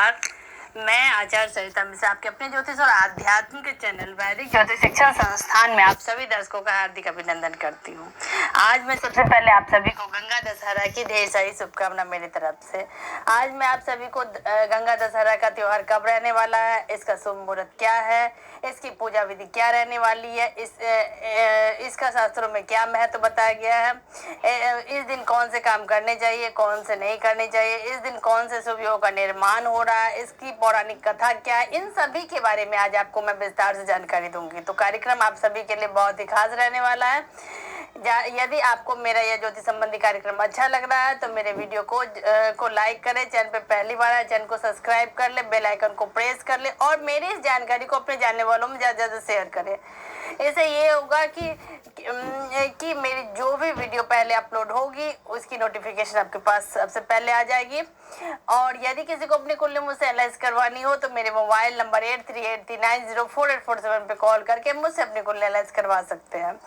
नमस्कार। मैं आचार्य सरिता मिश्रा आपके अपने ज्योतिष और आध्यात्मिक चैनल वैदिक ज्योतिष शिक्षण संस्थान में आप सभी दर्शकों का हार्दिक अभिनंदन करती हूँ। आज मैं सबसे पहले आप सभी को गंगा दशहरा की ढेर सारी शुभकामना मेरी तरफ से। आज मैं आप सभी को गंगा दशहरा का त्योहार कब रहने वाला है, इसका शुभ मुहूर्त क्या है, इसकी पूजा विधि क्या रहने वाली है, इसका शास्त्रों में क्या महत्व बताया गया है, इस दिन कौन से काम करने चाहिए, कौन से नहीं करने चाहिए, इस दिन कौन से शुभ योग का निर्माण हो रहा है, इसकी पौराणिक कथा क्या है, इन सभी के बारे में आज आपको मैं विस्तार से जानकारी दूंगी। तो कार्यक्रम आप सभी के लिए बहुत ही खास रहने वाला है। यदि आपको मेरा यह ज्योतिष संबंधी कार्यक्रम अच्छा लग रहा है तो मेरे वीडियो को लाइक करें, चैनल पे पहली बार है चैनल को सब्सक्राइब कर ले, बेल आइकन को प्रेस कर ले और मेरी इस जानकारी को अपने जानने वालों में ज़्यादा से शेयर करें। इससे ये होगा कि मेरी जो भी वीडियो पहले अपलोड होगी उसकी नोटिफिकेशन आपके पास सबसे पहले आ जाएगी। और यदि किसी को अपनी कुंडली मुझसे एनालाइज करवानी हो तो मेरे मोबाइल नंबर 8383904847 पे कॉल करके मुझसे अपनी कुंडली एनालाइज करवा सकते हैं।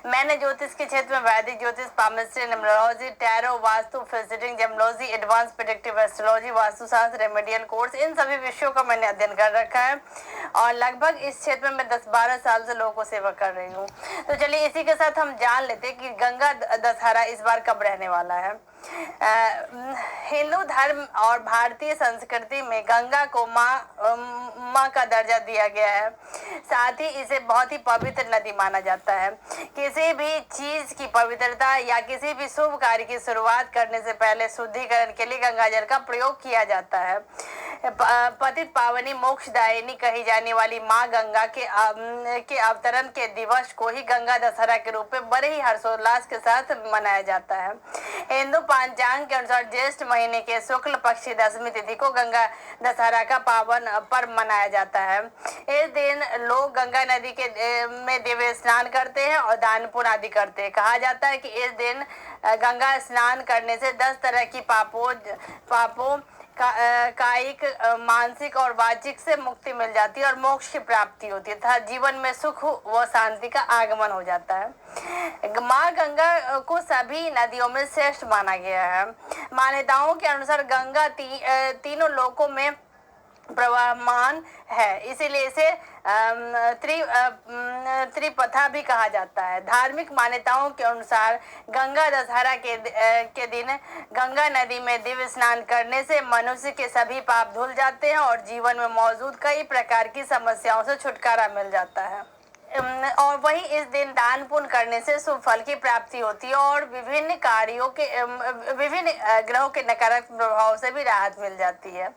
मैंने ज्योतिष के क्षेत्र में वैदिक ज्योतिष, पामिस्ट्री, न्यूमरोलॉजी, टैरो, वास्तु, फिजिटिंग, gemmology, advance predictive astrology, vastushastra, remedial course, इन सभी विषयों का मैंने अध्ययन कर रखा है और लगभग इस क्षेत्र में मैं 10-12 साल से लोगों को सेवा कर रही हूँ। तो चलिए इसी के साथ हम जान लेते हैं कि गंगा दशहरा इस बार कब रहने वाला है। हिंदू धर्म और भारतीय संस्कृति में गंगा को माँ का दर्जा दिया गया है। साथ ही इसे बहुत ही पवित्र नदी माना जाता है। किसी भी चीज की पवित्रता या किसी भी शुभ कार्य की शुरुआत करने से पहले शुद्धिकरण के लिए गंगा जल का प्रयोग किया जाता है। पतित पावनी मोक्षदायिनी कही जाने वाली माँ गंगा के अवतरण के दिवस को ही गंगा दशहरा के रूप में बड़े ही हर्षोल्लास के साथ मनाया जाता है। हिंदू पंचांग के अनुसार ज्येष्ठ महीने के शुक्ल पक्ष की दशमी तिथि को गंगा दशहरा का पावन पर्व मनाया जाता है। इस दिन लोग गंगा नदी में दिव्य स्नान करते हैं और दान पुण्य आदि करते हैं। कहा जाता है कि इस दिन गंगा स्नान करने से 10 तरह की पापों कायिक, मानसिक और वाचिक से मुक्ति मिल जाती है और मोक्ष की प्राप्ति होती है तथा जीवन में सुख व शांति का आगमन हो जाता है। माँ गंगा को सभी नदियों में श्रेष्ठ माना गया है। मान्यताओं के अनुसार गंगा तीनों लोकों में प्रवाहमान है, इसीलिए इसे त्रिपथा भी कहा जाता है। धार्मिक मान्यताओं के अनुसार गंगा दशहरा के दिन गंगा नदी में दिव्य स्नान करने से मनुष्य के सभी पाप धुल जाते हैं और जीवन में मौजूद कई प्रकार की समस्याओं से छुटकारा मिल जाता है। और वही इस दिन दान पुण्य करने से शुभ फल की प्राप्ति होती है और विभिन्न ग्रहों के नकारात्मक प्रभाव से भी राहत मिल जाती है।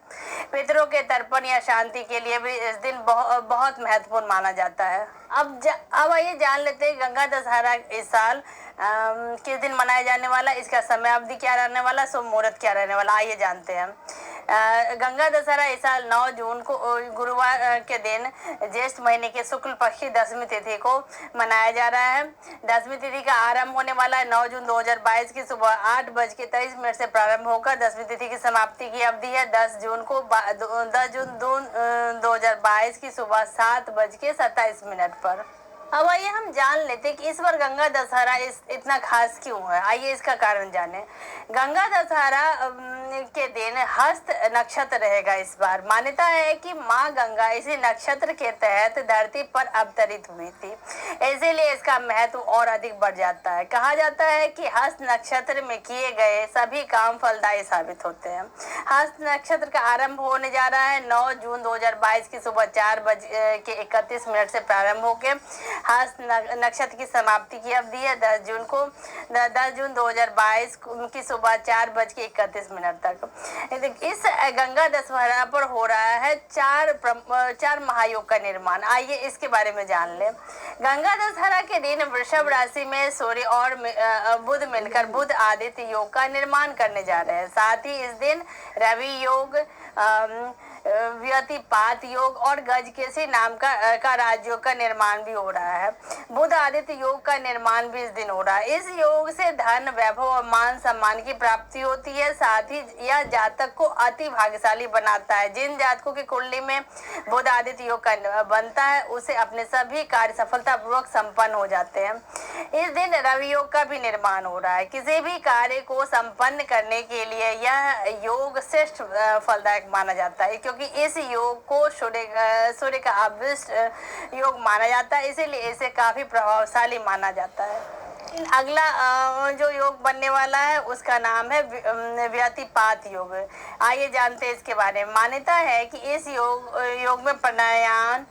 पितरों के तर्पण या शांति के लिए भी इस दिन बहुत महत्वपूर्ण माना जाता है। अब आइए जान लेते हैं गंगा दशहरा इस साल किस दिन मनाया जाने वाला, इसका समय अवधि क्या रहने वाला, शुभ मुहूर्त क्या रहने वाला, आइए जानते हैं। गंगा दशहरा इस साल 9 जून को गुरुवार के दिन ज्येष्ठ महीने के शुक्ल पक्ष की दशमी तिथि को मनाया जा रहा है। दशमी तिथि का आरंभ होने वाला है 9 जून 2022 की सुबह 8:23 से प्रारंभ होकर दशमी तिथि की समाप्ति की अवधि है 10 जून 2022 की सुबह 7:27 पर। अब आइए हम जान लेते कि इस बार गंगा दशहरा इतना खास क्यों है। आइए इसका कारण जाने। गंगा दशहरा के दिन हस्त नक्षत्र रहेगा इस बार। मान्यता है कि माँ गंगा इसी नक्षत्र के तहत धरती पर अवतरित हुई थी, इसीलिए इसका महत्व और अधिक बढ़ जाता है। कहा जाता है कि हस्त नक्षत्र में किए गए सभी काम फलदायी साबित होते हैं। हस्त नक्षत्र का आरंभ होने जा रहा है 9 जून 2022 की सुबह 4:31 से प्रारंभ होकर हस्त नक्षत्र की समाप्ति की अवधि है 10 जून 2022 की सुबह 4:31 तक। इस गंगा दशहरा पर हो रहा है चार महायोग का निर्माण। आइए इसके बारे में जान लें। गंगा दशहरा के दिन वृषभ राशि में सूर्य और बुध मिलकर बुध आदित्य योग का निर्माण करने जा रहे हैं। साथ ही इस दिन रवि योग, व्यतिपात योग और गज केसरी नाम का राजयोग का निर्माण भी हो रहा है। बुध आदित्य योग का निर्माण भी इस दिन हो रहा है। इस योग से धन, वैभव और मान सम्मान की प्राप्ति होती है। साथ ही यह जातक को अति भाग्यशाली बनाता है। जिन जातकों की कुंडली में बुध आदित्य योग का बनता है उसे अपने सभी कार्य सफलतापूर्वक संपन्न हो जाते हैं। इस दिन रवि योग का भी निर्माण हो रहा है। किसी भी कार्य को संपन्न करने के लिए यह योग श्रेष्ठ फलदायक माना जाता है, क्योंकि इस योग को सूर्य का अभिष्ट योग माना जाता है, इसीलिए इसे काफी प्रभावशाली माना जाता है। अगला जो योग बनने वाला है उसका नाम है व्यतिपात योग। आइए जानते हैं इसके बारे में। मान्यता है कि इस योग में प्राणायाम,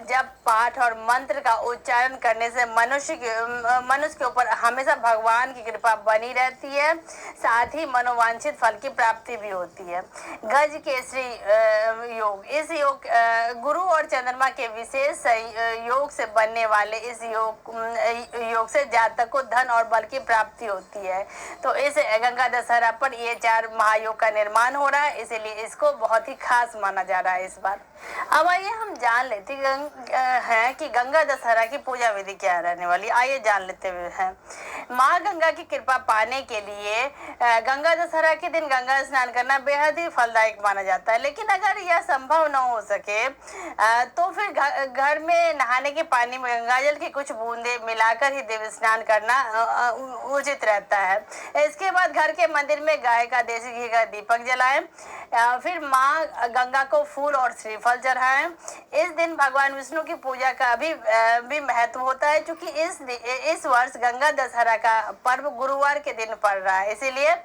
जप, पाठ और मंत्र का उच्चारण करने से मनुष्य के ऊपर हमेशा भगवान की कृपा बनी रहती है। साथ ही मनोवांछित फल की प्राप्ति भी होती है। गज केसरी योग, इस योग गुरु और चंद्रमा के विशेष योग से बनने वाले इस योग से जातक को धन और बल की प्राप्ति होती है। तो इस गंगा दशहरा पर ये 4 महायोग का निर्माण हो रहा है, इसीलिए इसको बहुत ही खास माना जा रहा है इस बार। अब आइए हम जान लेते हैं कि गंगा दशहरा की पूजा विधि क्या रहने वाली। आइए जान लेते हुए हैं। माँ गंगा की कृपा पाने के लिए गंगा दशहरा के दिन गंगा स्नान करना बेहद ही फलदायक माना जाता है। लेकिन अगर यह संभव न हो सके तो फिर घर में नहाने के पानी में गंगाजल की कुछ बूंदे मिलाकर ही देव स्नान करना उचित रहता है। इसके बाद घर के मंदिर में गाय का देसी घी का दीपक जलाएं। फिर माँ गंगा को फूल और श्रीफल चढ़ाएं। इस दिन भगवान विष्णु की पूजा का भी महत्व होता है, क्योंकि इस वर्ष गंगा दशहरा का पर्व गुरुवार के दिन पड़ रहा है। इसीलिए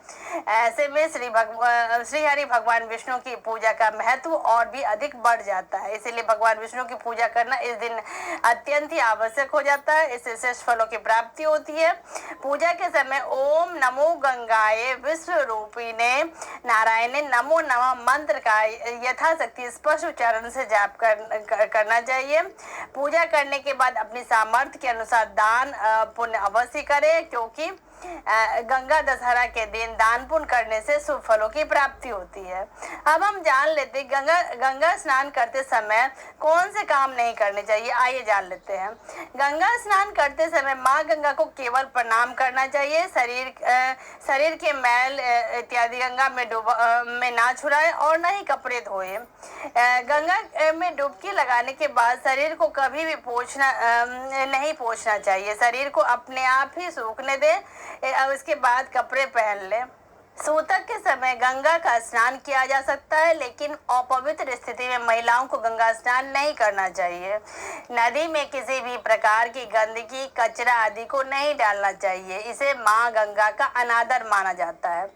ऐसे में श्री हरि भगवान विष्णु की पूजा का महत्व और भी अधिक बढ़ जाता है। इसीलिए भगवान विष्णु की पूजा करना इस दिन अत्यंत ही आवश्यक हो जाता है। इससे श्रेष्ठ फलों की प्राप्ति होती है। पूजा के समय ओम नमो गंगाए विश्व रूपिणे नारायणे नमो नमः मंत्र का यथाशक्ति स्पष्ट उच्चारण से जाप करना चाहिए। पूजा करने के बाद अपनी सामर्थ्य के अनुसार दान पुण्य अवश्य करें, क्योंकि गंगा दशहरा के दिन दान पुण्य करने से शुभ फलों की प्राप्ति होती है। अब हम जान लेते गंगा स्नान करते समय कौन से काम नहीं करने चाहिए। आइए जान लेते हैं। गंगा स्नान करते समय माँ गंगा को केवल प्रणाम करना चाहिए। शरीर के मैल इत्यादि गंगा में ना छुड़ाए और न ही कपड़े धोए। गंगा में डुबकी लगाने के बाद शरीर को कभी भी नहीं पोंछना चाहिए। शरीर को अपने आप ही सूखने दे। अब इसके बाद कपड़े पहन ले। सूतक के समय गंगा का स्नान किया जा सकता है, लेकिन अपवित्र स्थिति में महिलाओं को गंगा स्नान नहीं करना चाहिए। नदी में किसी भी प्रकार की गंदगी, कचरा आदि को नहीं डालना चाहिए। इसे माँ गंगा का अनादर माना जाता है।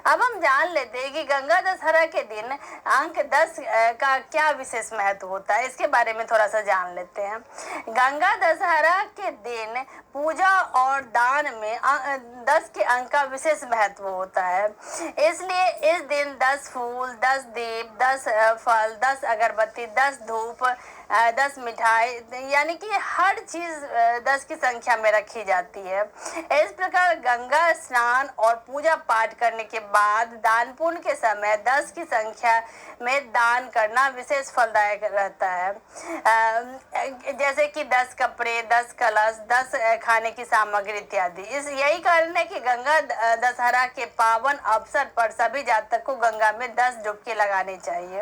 अब हम जान लेते हैं कि गंगा दशहरा के दिन अंक 10 का क्या विशेष महत्व होता है। इसके बारे में थोड़ा सा जान लेते हैं। गंगा दशहरा के दिन पूजा और दान में 10 के अंक का विशेष महत्व होता है। इसलिए इस दिन 10 फूल, 10 दीप, 10 फल, 10 अगरबत्ती, 10 धूप, 10 मिठाई, यानी कि हर चीज 10 की संख्या में रखी जाती है। इस प्रकार गंगा स्नान और पूजा पाठ करने के बाद दान पुण्य के समय 10 की संख्या में दान करना विशेष फलदायक रहता है। जैसे कि 10 कपड़े, 10 कलश, 10 खाने की सामग्री इत्यादि। यही कारण है कि गंगा दशहरा के पावन अवसर पर सभी जातक को गंगा में 10 डुबकी लगानी चाहिए।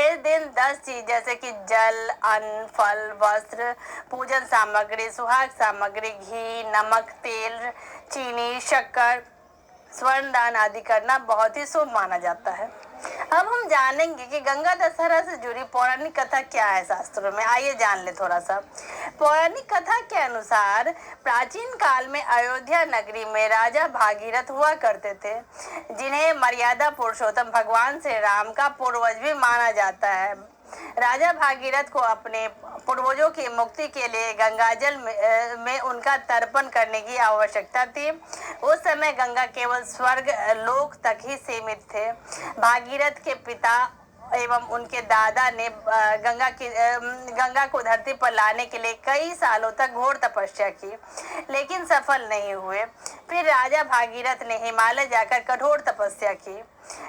इस दिन 10 चीज जैसे कि जल, अन्न, फल, वस्त्र, पूजन सामग्री, सुहाग सामग्री, घी, नमक, तेल, चीनी, शक्कर, स्वर्ण दान आदि करना बहुत ही शुभ माना जाता है। अब हम जानेंगे कि गंगा दशहरा से जुड़ी पौराणिक कथा क्या है शास्त्रों में। आइए जान ले थोड़ा सा। पौराणिक कथा के अनुसार प्राचीन काल में अयोध्या नगरी में राजा भागीरथ हुआ करते थे, जिन्हें मर्यादा पुरुषोत्तम भगवान श्री राम का पूर्वज भी माना जाता है। राजा भागीरथ को अपने पूर्वजों की मुक्ति के लिए गंगाजल में उनका तर्पण करने की आवश्यकता थी। उस समय गंगा केवल स्वर्ग लोक तक ही सीमित थे। भागीरथ के पिता एवं उनके दादा ने गंगा को धरती पर लाने के लिए कई सालों तक घोर तपस्या की, लेकिन सफल नहीं हुए। फिर राजा भागीरथ ने हिमालय जाकर कठोर तपस्या की।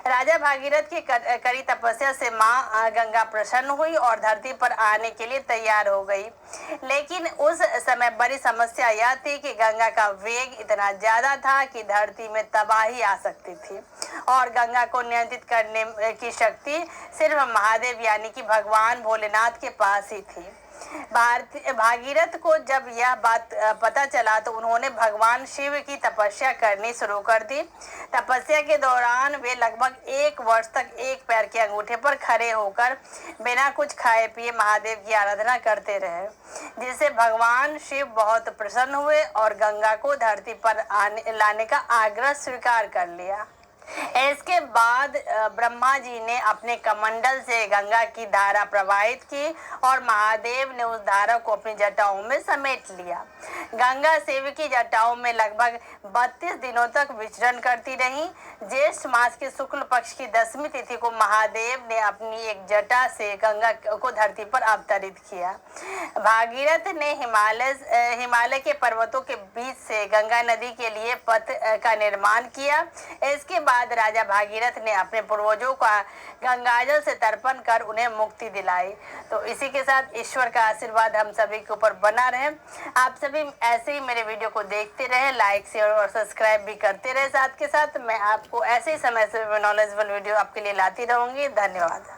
राजा भागीरथ की कड़ी तपस्या से माँ गंगा प्रसन्न हुई और धरती पर आने के लिए तैयार हो गई। लेकिन उस समय बड़ी समस्या यह थी कि गंगा का वेग इतना ज्यादा था कि धरती में तबाही आ सकती थी और गंगा को नियंत्रित करने की शक्ति सिर्फ महादेव यानी कि भगवान भोलेनाथ के पास ही थी। भागीरथ को जब यह बात पता चला तो उन्होंने भगवान शिव की तपस्या करनी शुरू कर दी। तपस्या के दौरान वे लगभग 1 वर्ष तक एक पैर के अंगूठे पर खड़े होकर बिना कुछ खाए पिए महादेव की आराधना करते रहे, जिससे भगवान शिव बहुत प्रसन्न हुए और गंगा को धरती पर लाने का आग्रह स्वीकार कर लिया। इसके बाद ब्रह्मा जी ने अपने कमंडल से गंगा की धारा प्रवाहित की और महादेव ने उस धारा को अपनी जटाओं में समेट लिया। गंगा शिव की जटाओं में लगभग 32 दिनों तक विचरण करती रही। ज्येष्ठ मास के शुक्ल पक्ष की 10वीं तिथि को महादेव ने अपनी एक जटा से गंगा को धरती पर अवतरित किया। भागीरथ ने हिमालय के पर्वतों के बीच से गंगा नदी के लिए पथ का निर्माण किया। इसके बाद राजा भागीरथ ने अपने पूर्वजों का गंगाजल से तर्पण कर उन्हें मुक्ति दिलाई। तो इसी के साथ ईश्वर का आशीर्वाद हम सभी के ऊपर बना रहे। आप सभी ऐसे ही मेरे वीडियो को देखते रहे, लाइक शेयर और सब्सक्राइब भी करते रहे। साथ के साथ मैं आपको ऐसे ही समय से नॉलेजेबल वीडियो आपके लिए लाती रहूंगी। धन्यवाद।